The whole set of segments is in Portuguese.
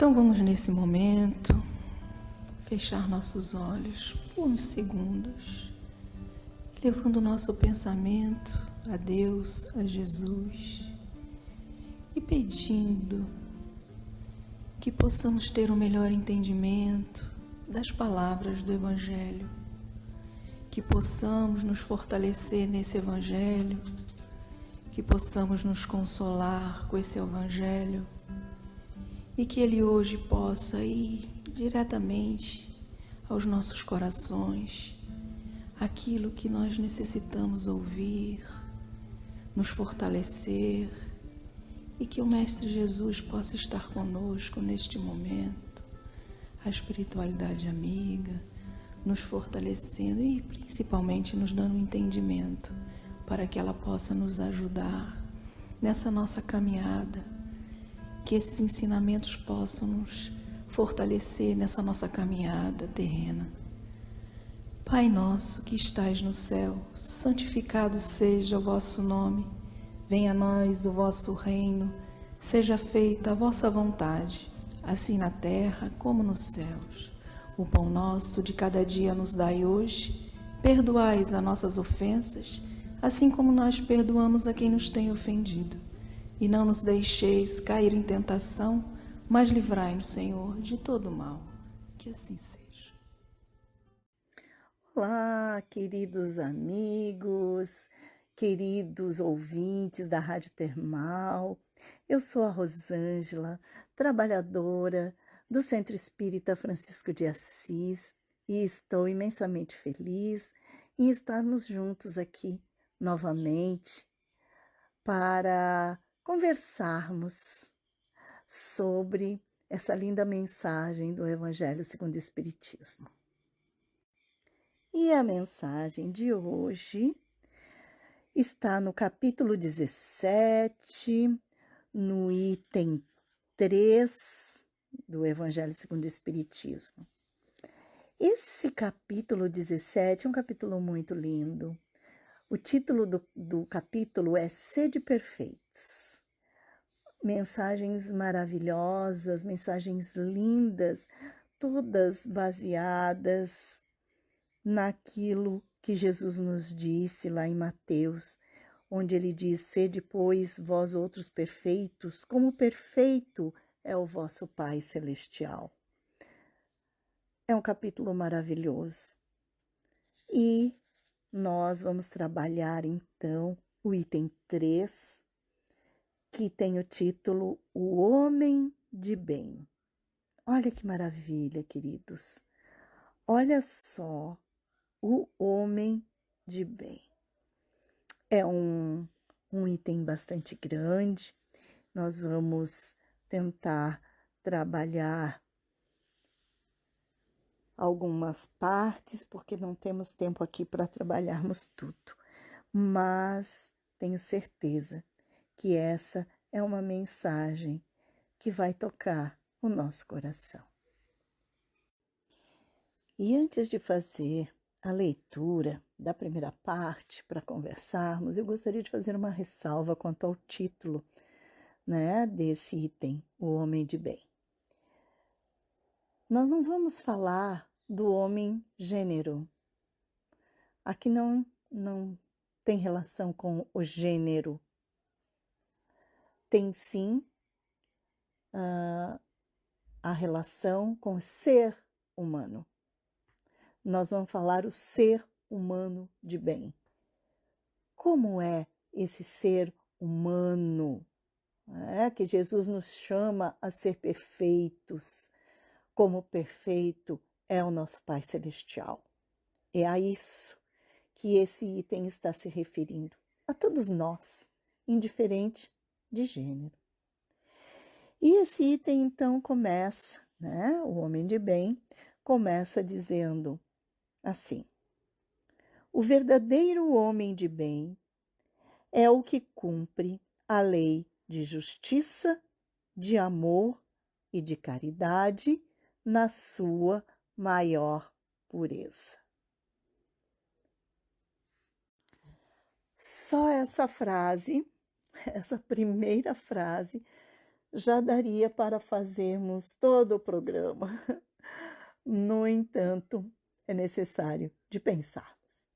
Então vamos nesse momento fechar nossos olhos por uns segundos, levando o nosso pensamento a Deus, a Jesus, e pedindo que possamos ter um melhor entendimento das palavras do Evangelho, que possamos nos fortalecer nesse Evangelho, que possamos nos consolar com esse Evangelho e que ele hoje possa ir diretamente aos nossos corações, aquilo que nós necessitamos ouvir, nos fortalecer, e que o Mestre Jesus possa estar conosco neste momento, a espiritualidade amiga, nos fortalecendo e principalmente nos dando um entendimento para que ela possa nos ajudar nessa nossa caminhada, que esses ensinamentos possam nos fortalecer nessa nossa caminhada terrena. Pai nosso que estais no céu, santificado seja o vosso nome. Venha a nós o vosso reino, seja feita a vossa vontade, assim na terra como nos céus. O pão nosso de cada dia nos dai hoje, perdoai as nossas ofensas, assim como nós perdoamos a quem nos tem ofendido. E não nos deixeis cair em tentação, mas livrai-nos, Senhor, de todo mal. Que assim seja. Olá, queridos amigos, queridos ouvintes da Rádio Termal. Eu sou a Rosângela, trabalhadora do Centro Espírita Francisco de Assis, e estou imensamente feliz em estarmos juntos aqui novamente para conversarmos sobre essa linda mensagem do Evangelho segundo o Espiritismo. E a mensagem de hoje está no capítulo 17, no item 3 do Evangelho segundo o Espiritismo. Esse capítulo 17 é um capítulo muito lindo. O título do capítulo é Sede Perfeitos. Mensagens maravilhosas, mensagens lindas, todas baseadas naquilo que Jesus nos disse lá em Mateus, onde ele diz: sede, pois, vós outros perfeitos, como perfeito é o vosso Pai Celestial. É um capítulo maravilhoso. E nós vamos trabalhar, então, o item 3, que tem o título O Homem de Bem. Olha que maravilha, queridos. Olha só, o homem de bem. É um item bastante grande. Nós vamos tentar trabalhar algumas partes, porque não temos tempo aqui para trabalharmos tudo. Mas tenho certeza que essa é uma mensagem que vai tocar o nosso coração. E antes de fazer a leitura da primeira parte para conversarmos, eu gostaria de fazer uma ressalva quanto ao título, desse item, O Homem de Bem. Nós não vamos falar do homem gênero. Aqui não tem relação com o gênero. Tem sim a relação com o ser humano. Nós vamos falar o ser humano de bem. Como é esse ser humano? Que Jesus nos chama a ser perfeitos, como perfeito é o nosso Pai Celestial. É a isso que esse item está se referindo, a todos nós, indiferente de gênero. E esse item, então, começa, o homem de bem, começa dizendo assim: o verdadeiro homem de bem é o que cumpre a lei de justiça, de amor e de caridade na sua maior pureza. Só essa frase, essa primeira frase, já daria para fazermos todo o programa. No entanto, é necessário de pensarmos.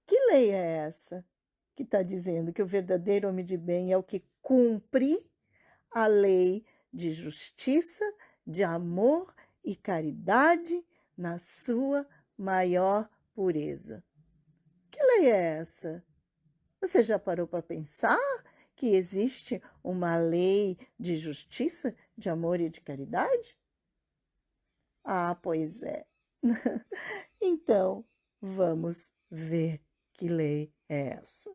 Que lei é essa que está dizendo que o verdadeiro homem de bem é o que cumpre a lei de justiça, de amor e caridade na sua maior pureza? Que lei é essa? Você já parou para pensar que existe uma lei de justiça, de amor e de caridade? Ah, pois é. Então, vamos ver que lei é essa.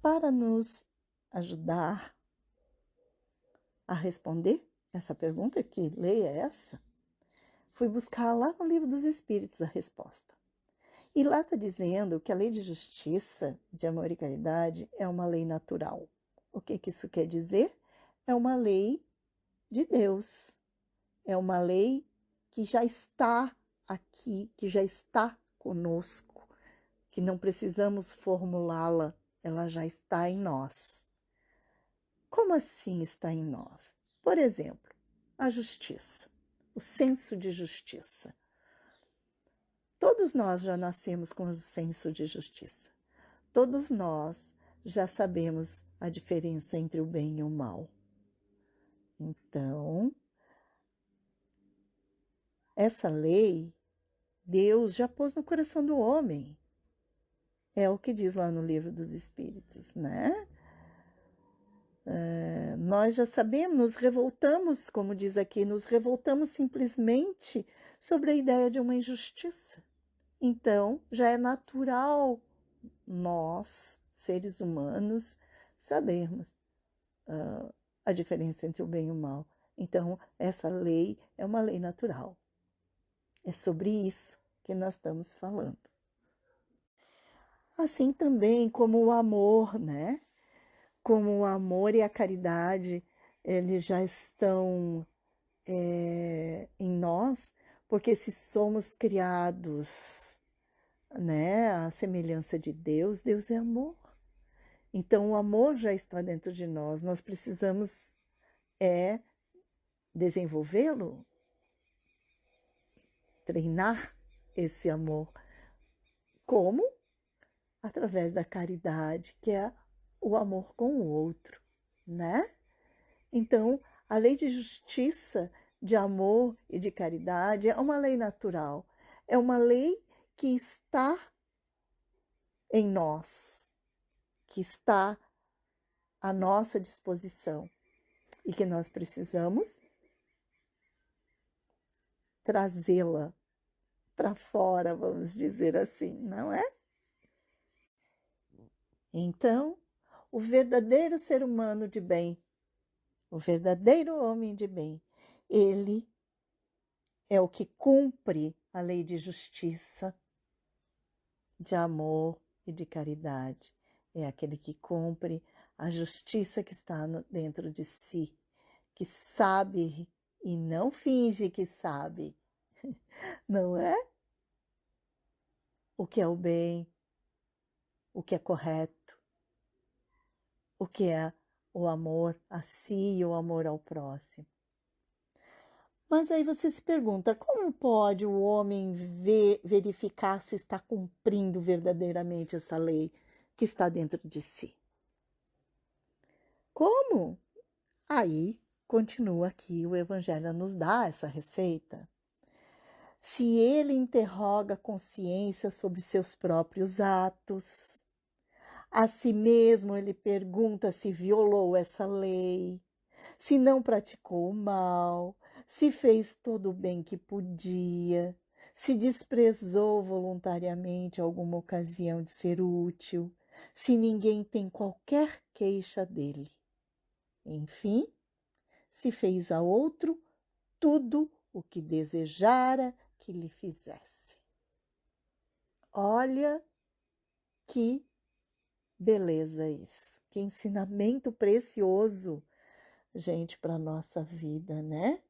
Para nos ajudar a responder essa pergunta, que lei é essa? Fui buscar lá no Livro dos Espíritos a resposta. E lá está dizendo que a lei de justiça, de amor e caridade é uma lei natural. O que isso quer dizer? É uma lei de Deus. É uma lei que já está aqui, que já está conosco, que não precisamos formulá-la, ela já está em nós. Como assim está em nós? Por exemplo, a justiça, o senso de justiça. Todos nós já nascemos com o senso de justiça. Todos nós já sabemos a diferença entre o bem e o mal. Então, essa lei, Deus já pôs no coração do homem. É o que diz lá no Livro dos Espíritos, né? Nós já sabemos, nos revoltamos, como diz aqui, nos revoltamos simplesmente sobre a ideia de uma injustiça. Então, já é natural nós, seres humanos, sabermos a diferença entre o bem e o mal. Então, essa lei é uma lei natural. É sobre isso que nós estamos falando. Assim também como o amor, né? Como o amor e a caridade, eles já estão em nós, porque se somos criados, né, à semelhança de Deus, Deus é amor. Então, o amor já está dentro de nós. Nós precisamos desenvolvê-lo, treinar esse amor. Como? Através da caridade, que é o amor com o outro, né? Então, a lei de justiça, de amor e de caridade é uma lei natural. É uma lei que está em nós, que está à nossa disposição e que nós precisamos trazê-la para fora, vamos dizer assim, não é? Então, o verdadeiro ser humano de bem, o verdadeiro homem de bem, ele é o que cumpre a lei de justiça, de amor e de caridade. É aquele que cumpre a justiça que está dentro de si, que sabe e não finge que sabe, não é? O que é o bem, o que é correto, o que é o amor a si e o amor ao próximo. Mas aí você se pergunta, como pode o homem verificar se está cumprindo verdadeiramente essa lei que está dentro de si? Como? Aí, continua aqui, o Evangelho nos dá essa receita. Se ele interroga a consciência sobre seus próprios atos, a si mesmo ele pergunta se violou essa lei, se não praticou o mal, se fez todo o bem que podia, se desprezou voluntariamente alguma ocasião de ser útil, se ninguém tem qualquer queixa dele. Enfim, se fez a outro tudo o que desejara que lhe fizesse. Olha que beleza isso, que ensinamento precioso, gente, para a nossa vida, né?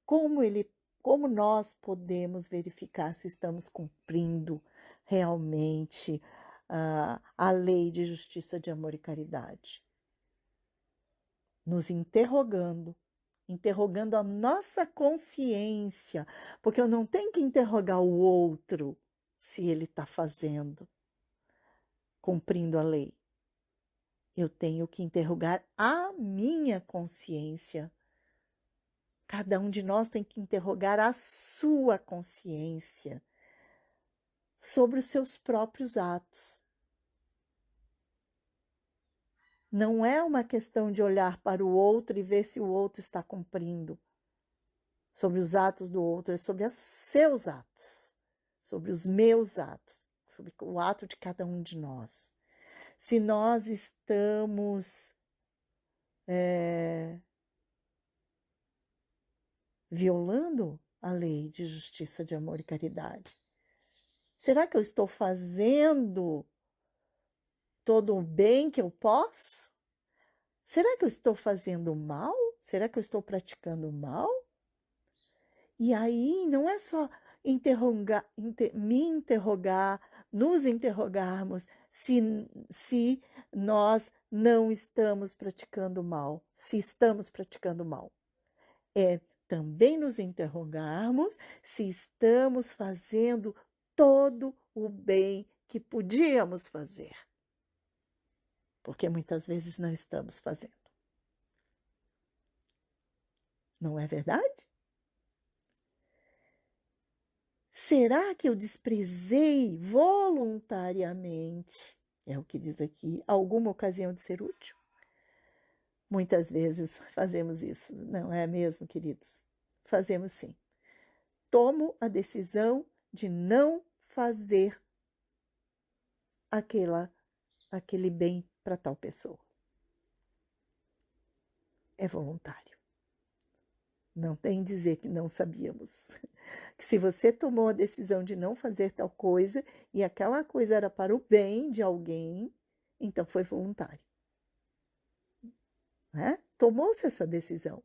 Como nós podemos verificar se estamos cumprindo realmente a lei de justiça, de amor e caridade? Nos interrogando a nossa consciência, porque eu não tenho que interrogar o outro se ele está fazendo, cumprindo a lei. Eu tenho que interrogar a minha consciência. Cada um de nós tem que interrogar a sua consciência sobre os seus próprios atos. Não é uma questão de olhar para o outro e ver se o outro está cumprindo sobre os atos do outro, é sobre os seus atos, sobre os meus atos, sobre o ato de cada um de nós. Se nós estamos violando a lei de justiça, de amor e caridade, será que eu estou fazendo todo o bem que eu posso? Será que eu estou fazendo mal? Será que eu estou praticando mal? E aí não é só me interrogar, nos interrogarmos se nós não estamos praticando mal, se estamos praticando mal. É também nos interrogarmos se estamos fazendo todo o bem que podíamos fazer. Porque muitas vezes não estamos fazendo. Não é verdade? Será que eu desprezei voluntariamente, é o que diz aqui, alguma ocasião de ser útil? Muitas vezes fazemos isso, não é mesmo, queridos? Fazemos sim. Tomo a decisão de não fazer aquele bem para tal pessoa. É voluntário. Não tem dizer que não sabíamos. Que se você tomou a decisão de não fazer tal coisa e aquela coisa era para o bem de alguém, então foi voluntário. Né? Tomou-se essa decisão.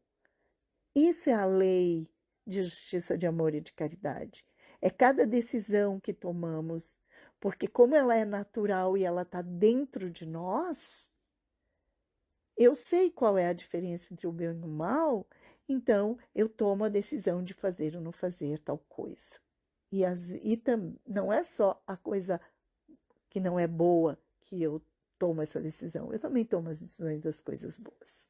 Isso é a lei de justiça, de amor e de caridade. É cada decisão que tomamos, porque como ela é natural e ela está dentro de nós, eu sei qual é a diferença entre o bem e o mal, então eu tomo a decisão de fazer ou não fazer tal coisa. E não é só a coisa que não é boa que eu tomo essa decisão, eu também tomo as decisões das coisas boas.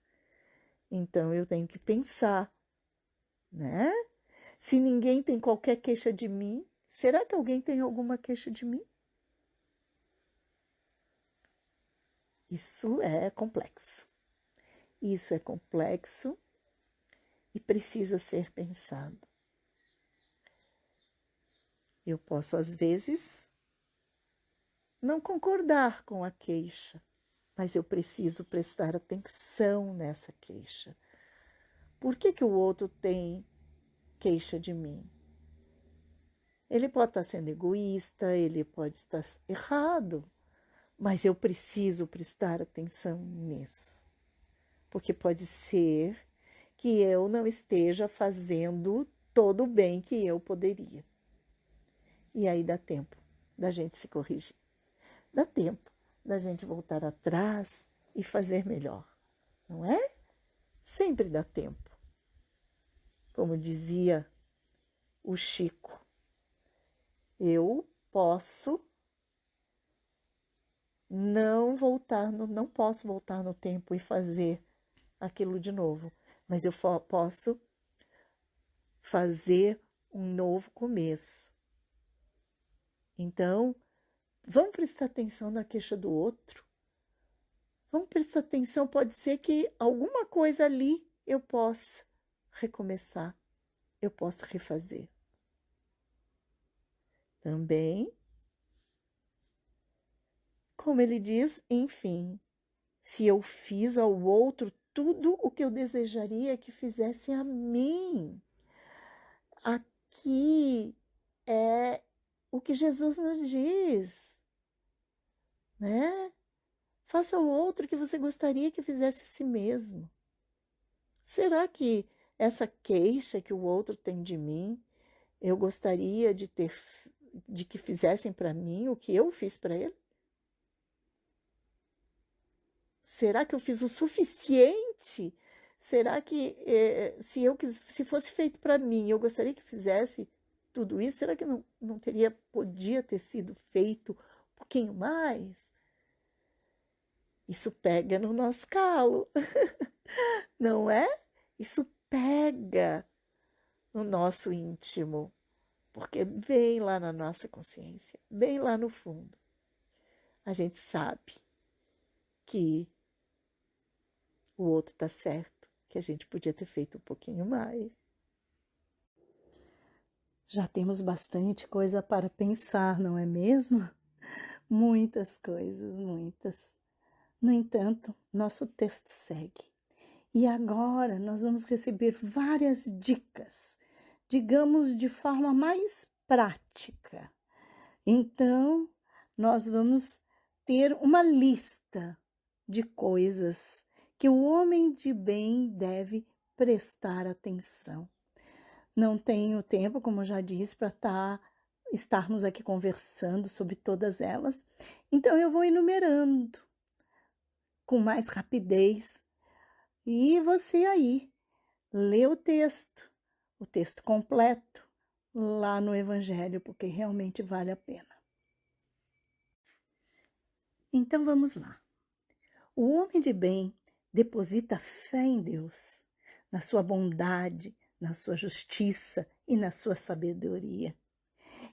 Então eu tenho que pensar, né? Se ninguém tem qualquer queixa de mim, será que alguém tem alguma queixa de mim? Isso é complexo. Isso é complexo e precisa ser pensado. Eu posso, às vezes, não concordar com a queixa, mas eu preciso prestar atenção nessa queixa. Por que o outro tem queixa de mim? Ele pode estar sendo egoísta, ele pode estar errado, mas eu preciso prestar atenção nisso. Porque pode ser que eu não esteja fazendo todo o bem que eu poderia. E aí dá tempo da gente se corrigir. Dá tempo da gente voltar atrás e fazer melhor, não é? Sempre dá tempo. Como dizia o Chico, eu posso não posso voltar no tempo e fazer aquilo de novo, mas eu posso fazer um novo começo. Então, vamos prestar atenção na queixa do outro. Vamos prestar atenção, pode ser que alguma coisa ali eu possa recomeçar, eu possa refazer. Também, como ele diz, enfim, se eu fiz ao outro tudo o que eu desejaria que fizesse a mim. Aqui é o que Jesus nos diz, né? Faça ao outro o que você gostaria que fizesse a si mesmo. Será que essa queixa que o outro tem de mim, eu gostaria de que fizessem para mim o que eu fiz para ele? será que eu fiz o suficiente? Será que se fosse feito para mim, eu gostaria que fizesse tudo isso? Será que podia ter sido feito um pouquinho mais? Isso pega no nosso calo, não é? Isso pega no nosso íntimo, porque bem lá na nossa consciência, bem lá no fundo, a gente sabe que o outro está certo, que a gente podia ter feito um pouquinho mais. Já temos bastante coisa para pensar, não é mesmo? Muitas coisas, muitas. No entanto, nosso texto segue. E agora nós vamos receber várias dicas, digamos de forma mais prática. Então, nós vamos ter uma lista de coisas que o homem de bem deve prestar atenção. Não tenho tempo, como eu já disse, para estarmos aqui conversando sobre todas elas. Então, eu vou enumerando com mais rapidez. E você aí, lê o texto completo, lá no Evangelho, porque realmente vale a pena. Então, vamos lá. O homem de bem deposita fé em Deus, na sua bondade, na sua justiça e na sua sabedoria.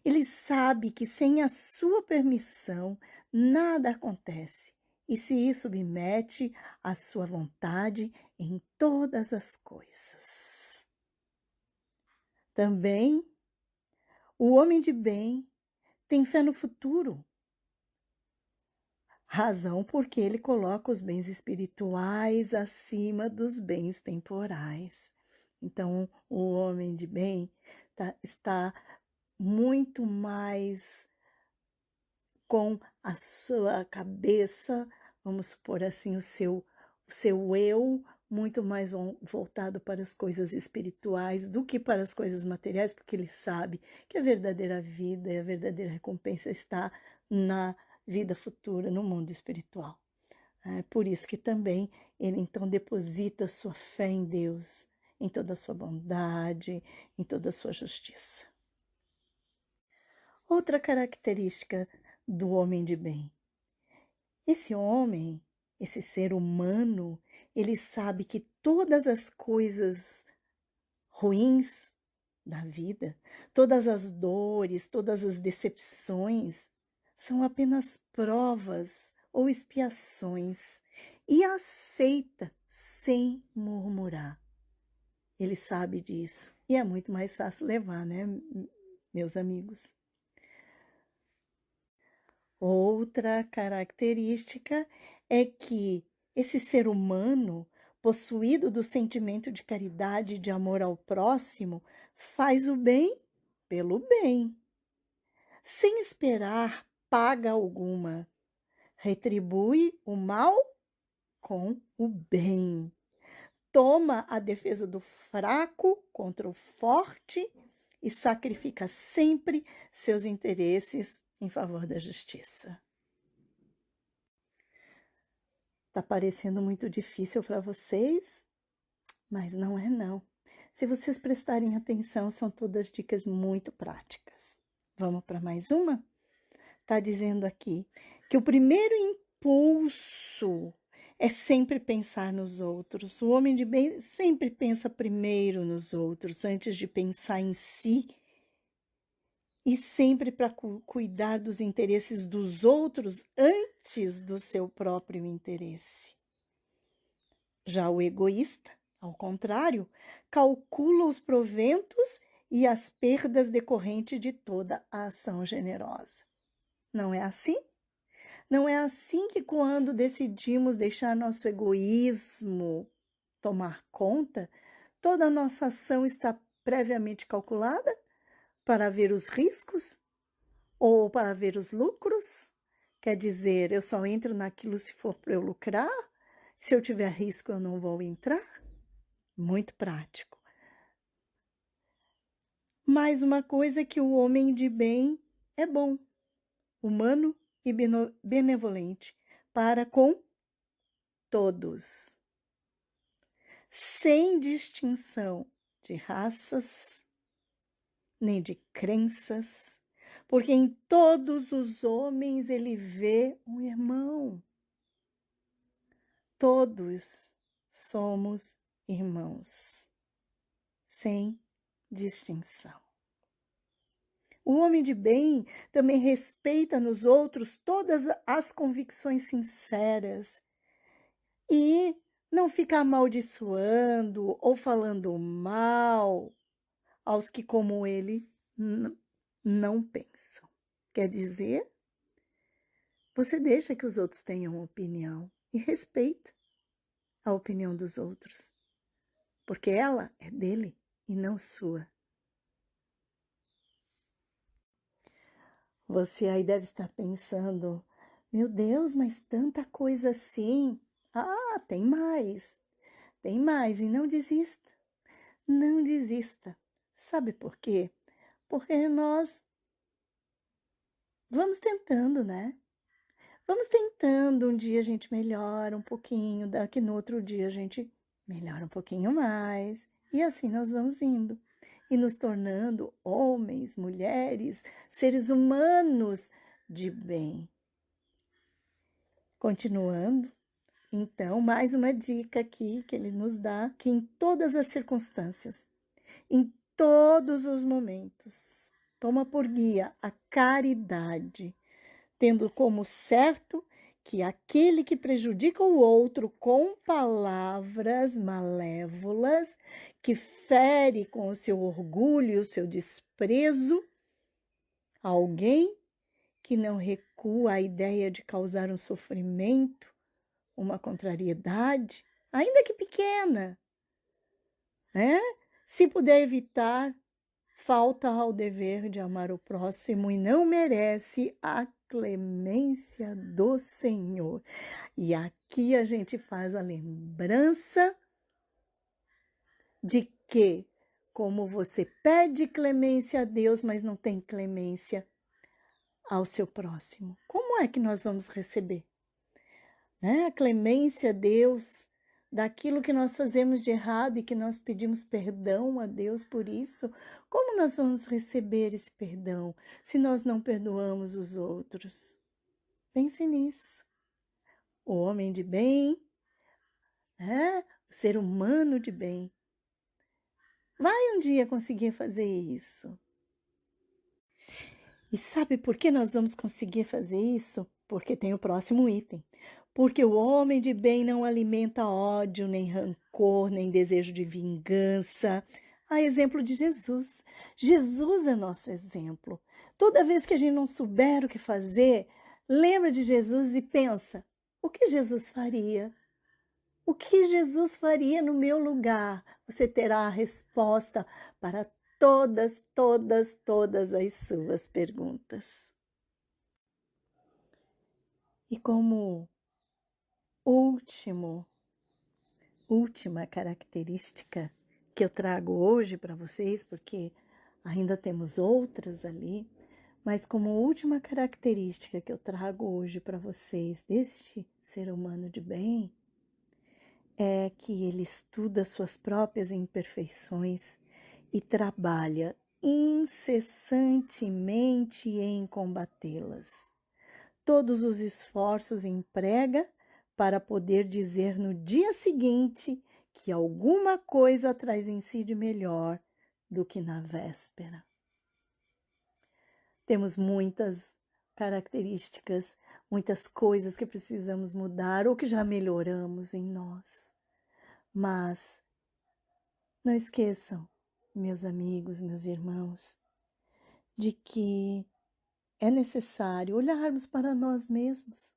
Ele sabe que sem a sua permissão nada acontece e se submete à sua vontade em todas as coisas. Também, o homem de bem tem fé no futuro, razão porque ele coloca os bens espirituais acima dos bens temporais. Então, o homem de bem está muito mais com a sua cabeça, vamos supor assim, o seu eu, muito mais voltado para as coisas espirituais do que para as coisas materiais, porque ele sabe que a verdadeira vida e a verdadeira recompensa está na vida futura, no mundo espiritual. É por isso que também ele então deposita sua fé em Deus, em toda a sua bondade, em toda a sua justiça. Outra característica do homem de bem. Esse homem, esse ser humano, ele sabe que todas as coisas ruins da vida, todas as dores, todas as decepções, são apenas provas ou expiações e aceita sem murmurar. Ele sabe disso e é muito mais fácil levar, né, meus amigos? Outra característica é que esse ser humano, possuído do sentimento de caridade e de amor ao próximo, faz o bem pelo bem, sem esperar paga alguma. Retribui o mal com o bem. Toma a defesa do fraco contra o forte e sacrifica sempre seus interesses em favor da justiça. Tá parecendo muito difícil para vocês? Mas não é não. Se vocês prestarem atenção, são todas dicas muito práticas. Vamos para mais uma? Tá dizendo aqui que o primeiro impulso é sempre pensar nos outros. O homem de bem sempre pensa primeiro nos outros, antes de pensar em si. E sempre para cuidar dos interesses dos outros antes do seu próprio interesse. Já o egoísta, ao contrário, calcula os proventos e as perdas decorrentes de toda a ação generosa. Não é assim? Não é assim que quando decidimos deixar nosso egoísmo tomar conta, toda a nossa ação está previamente calculada para ver os riscos ou para ver os lucros? Quer dizer, eu só entro naquilo se for para eu lucrar? Se eu tiver risco, eu não vou entrar? Muito prático. Mais uma coisa que o homem de bem é bom, humano e benevolente para com todos, sem distinção de raças, nem de crenças, porque em todos os homens ele vê um irmão. Todos somos irmãos, sem distinção. O homem de bem também respeita nos outros todas as convicções sinceras e não fica amaldiçoando ou falando mal aos que, como ele, não pensam. Quer dizer, você deixa que os outros tenham opinião e respeita a opinião dos outros, porque ela é dele e não sua. Você aí deve estar pensando, meu Deus, mas tanta coisa assim. Ah, tem mais, e não desista, não desista. Sabe por quê? Porque nós vamos tentando, né? Vamos tentando, um dia a gente melhora um pouquinho, daqui no outro dia a gente melhora um pouquinho mais, e assim nós vamos indo. E nos tornando homens, mulheres, seres humanos de bem. Continuando, então, mais uma dica aqui que ele nos dá, que em todas as circunstâncias, em todos os momentos, toma por guia a caridade, tendo como certo que aquele que prejudica o outro com palavras malévolas, que fere com o seu orgulho e o seu desprezo, alguém que não recua à ideia de causar um sofrimento, uma contrariedade, ainda que pequena, né? Se puder evitar, falta ao dever de amar o próximo e não merece a clemência do Senhor. E aqui a gente faz a lembrança de que, como você pede clemência a Deus, mas não tem clemência ao seu próximo, como é que nós vamos receber? Né? A clemência a Deus daquilo que nós fazemos de errado e que nós pedimos perdão a Deus por isso, como nós vamos receber esse perdão se nós não perdoamos os outros? Pense nisso. O homem de bem, o ser humano de bem, vai um dia conseguir fazer isso. E sabe por que nós vamos conseguir fazer isso? Porque tem o próximo item. Porque o homem de bem não alimenta ódio, nem rancor, nem desejo de vingança. A exemplo de Jesus. Jesus é nosso exemplo. Toda vez que a gente não souber o que fazer, lembra de Jesus e pensa, o que Jesus faria? O que Jesus faria no meu lugar? Você terá a resposta para todas as suas perguntas. E como última característica que eu trago hoje para vocês, porque ainda temos outras ali, mas como última característica que eu trago hoje para vocês deste ser humano de bem, é que ele estuda suas próprias imperfeições e trabalha incessantemente em combatê-las. Todos os esforços emprega para poder dizer no dia seguinte que alguma coisa traz em si de melhor do que na véspera. Temos muitas características, muitas coisas que precisamos mudar ou que já melhoramos em nós. Mas não esqueçam, meus amigos, meus irmãos, de que é necessário olharmos para nós mesmos,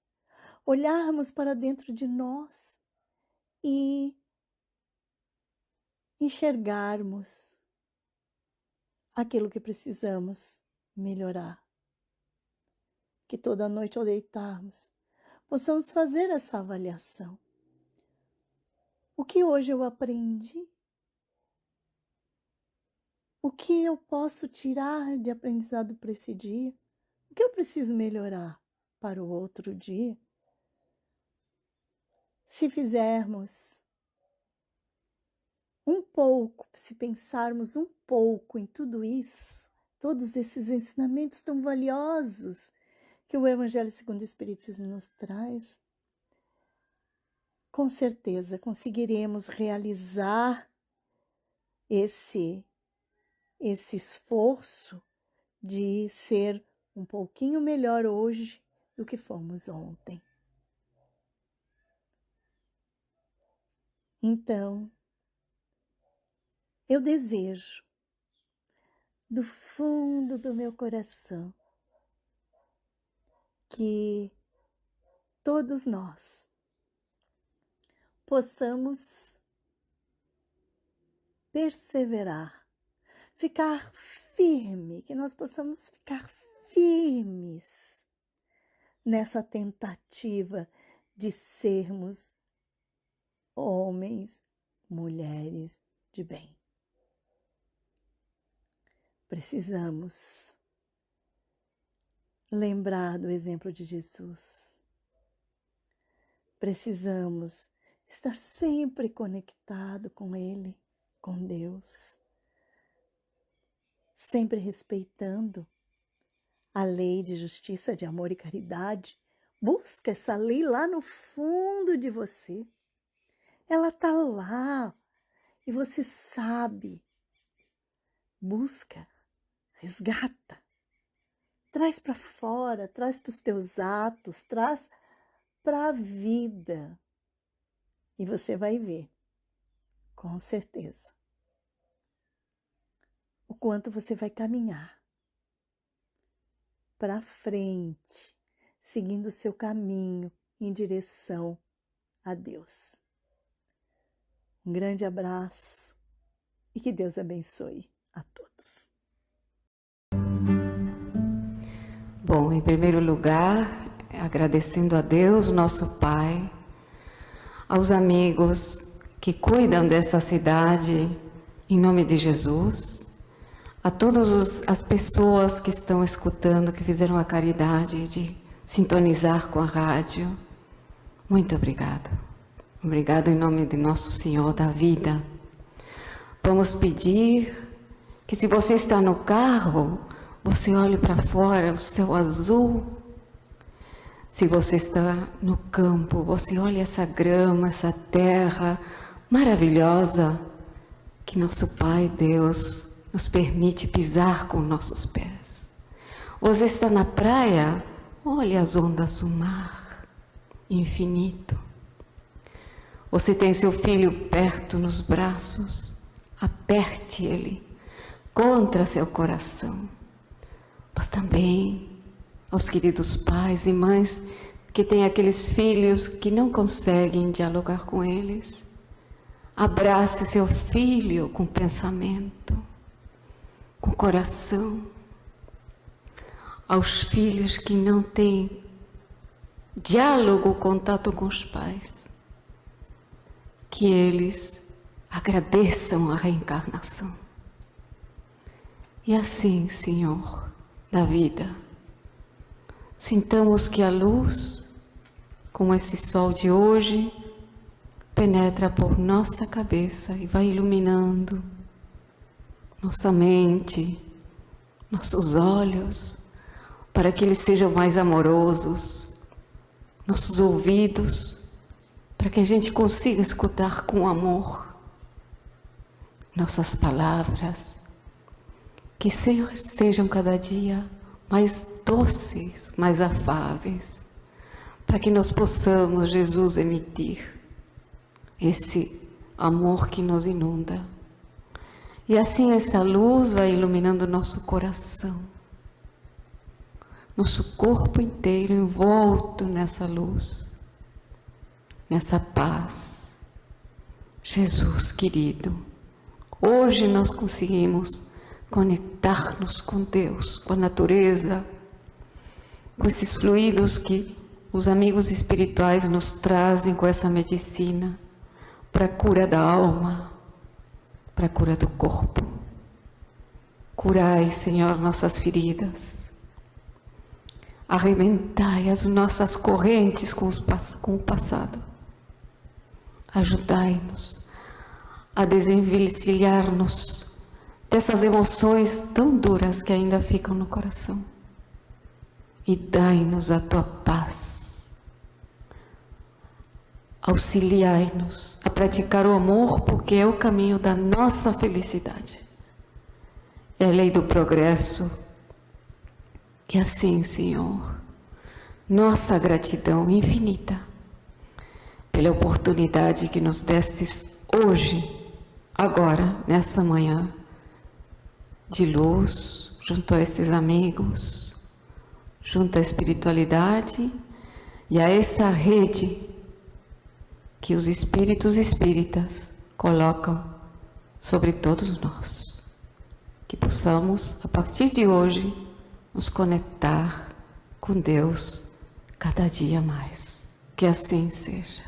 olharmos para dentro de nós e enxergarmos aquilo que precisamos melhorar. Que toda noite ao deitarmos, possamos fazer essa avaliação. O que hoje eu aprendi? O que eu posso tirar de aprendizado para esse dia? O que eu preciso melhorar para o outro dia? Se fizermos um pouco, se pensarmos um pouco em tudo isso, todos esses ensinamentos tão valiosos que o Evangelho segundo o Espiritismo nos traz, com certeza conseguiremos realizar esse esforço de ser um pouquinho melhor hoje do que fomos ontem. Então, eu desejo, do fundo do meu coração, que todos nós possamos perseverar, ficar firme, que nós possamos ficar firmes nessa tentativa de sermos homens, mulheres de bem. Precisamos lembrar do exemplo de Jesus. Precisamos estar sempre conectado com Ele, com Deus, sempre respeitando a lei de justiça, de amor e caridade. Busca essa lei lá no fundo de você. Ela está lá e você sabe. Busca, resgata, traz para fora, traz para os teus atos, traz para a vida. E você vai ver, com certeza, o quanto você vai caminhar para frente, seguindo o seu caminho em direção a Deus. Um grande abraço e que Deus abençoe a todos. Bom, em primeiro lugar, agradecendo a Deus, nosso Pai, aos amigos que cuidam dessa cidade, em nome de Jesus, a todas as pessoas que estão escutando, que fizeram a caridade de sintonizar com a rádio. Muito obrigada. Obrigado em nome de Nosso Senhor da Vida. Vamos pedir que, se você está no carro, você olhe para fora, o céu azul. Se você está no campo, você olhe essa grama, essa terra maravilhosa que nosso Pai Deus nos permite pisar com nossos pés. Você está na praia, olhe as ondas do mar infinito. Você tem seu filho perto nos braços, aperte ele contra seu coração. Mas também aos queridos pais e mães que têm aqueles filhos que não conseguem dialogar com eles. Abrace seu filho com pensamento, com coração. Aos filhos que não têm diálogo, contato com os pais, que eles agradeçam a reencarnação. E assim, Senhor da vida, sintamos que a luz, como esse sol de hoje, penetra por nossa cabeça e vai iluminando nossa mente, nossos olhos, para que eles sejam mais amorosos, nossos ouvidos, para que a gente consiga escutar com amor nossas palavras, que sejam cada dia mais doces, mais afáveis, para que nós possamos, Jesus, emitir esse amor que nos inunda. E assim essa luz vai iluminando nosso coração, nosso corpo inteiro envolto nessa luz, nessa paz. Jesus querido, hoje nós conseguimos conectar-nos com Deus, com a natureza, com esses fluidos que os amigos espirituais nos trazem com essa medicina para a cura da alma, para a cura do corpo. Curai, Senhor, nossas feridas. Arrebentai as nossas correntes com o passado. Ajudai-nos a desenvencilhar-nos dessas emoções tão duras que ainda ficam no coração. E dai-nos a tua paz. Auxiliai-nos a praticar o amor, porque é o caminho da nossa felicidade. É a lei do progresso. Que assim, Senhor, nossa gratidão infinita pela oportunidade que nos destes hoje, agora, nessa manhã, de luz, junto a esses amigos, junto à espiritualidade e a essa rede que os espíritos espíritas colocam sobre todos nós. Que possamos, a partir de hoje, nos conectar com Deus cada dia mais. Que assim seja.